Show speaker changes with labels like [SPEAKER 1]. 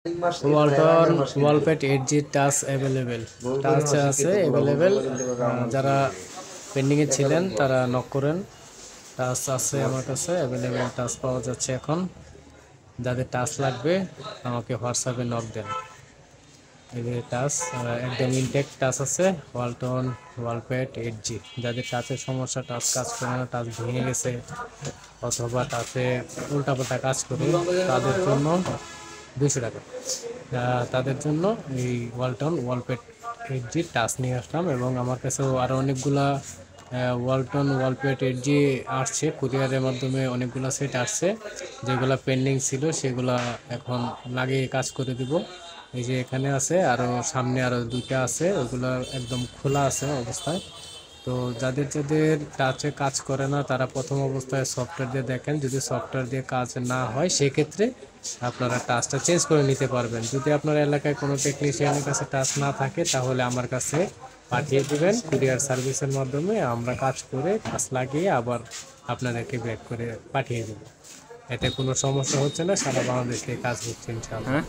[SPEAKER 1] Walton ওয়ালপেট 8G touch available, touch আছে available. যারা পেন্ডিংয়ে ছিলেন তারা নক করেন। টাচ আছে আমার কাছে অ্যাভেলেবেল, টাচ পাওয়া যাচ্ছে এখন। যাদের টাচ লাগবে আমাকে হোয়াটসঅ্যাপে নক দেন। এই যে টাচ একদম ইনটেক টাচ আছে, ওয়ালটন ওয়ালপেট 8G। যাদের টাচের সমস্যা, টাচ কাজ করে না, টাচ ভেঙে গেছে অথবা টাচে উল্টাপাল্টা কাজ করে, তাদের জন্য 200 টাকা। তাদের জন্য এই ওয়ালটন ওয়ালপেট 8G টাচ নিয়ে আসলাম। এবং আমার কাছেও আরও অনেকগুলা ওয়ালটন ওয়ালপেট 8G আসছে, কুরিয়ারের মাধ্যমে অনেকগুলো সেট আসছে। যেগুলো পেন্ডিং ছিল সেগুলা এখন লাগিয়ে কাজ করে দিব। এই যে এখানে আছে, আরও সামনে আরও দুইটা আছে, ওগুলো একদম খোলা আছে অবস্থায়। তো যাদের যাদের টাচে কাজ করে না তারা প্রথম অবস্থায় সফটওয়্যার দিয়ে দেখেন। যদি সফটওয়্যার দিয়ে কাজ না হয় সেক্ষেত্রে আপনারা টাচটা চেঞ্জ করে নিতে পারবেন। যদি আপনার এলাকায় কোনো টেকনিশিয়ানের কাছে টাচ না থাকে তাহলে আমার কাছে পাঠিয়ে দেবেন, কুরিয়ার সার্ভিসের মাধ্যমে আমরা কাজ করে টাচ লাগিয়ে আবার আপনাদেরকে ব্যাক করে পাঠিয়ে দেবো। এতে কোনো সমস্যা হচ্ছে না, সারা বাংলাদেশ থেকে কাজ হচ্ছে ইনশাআল্লাহ।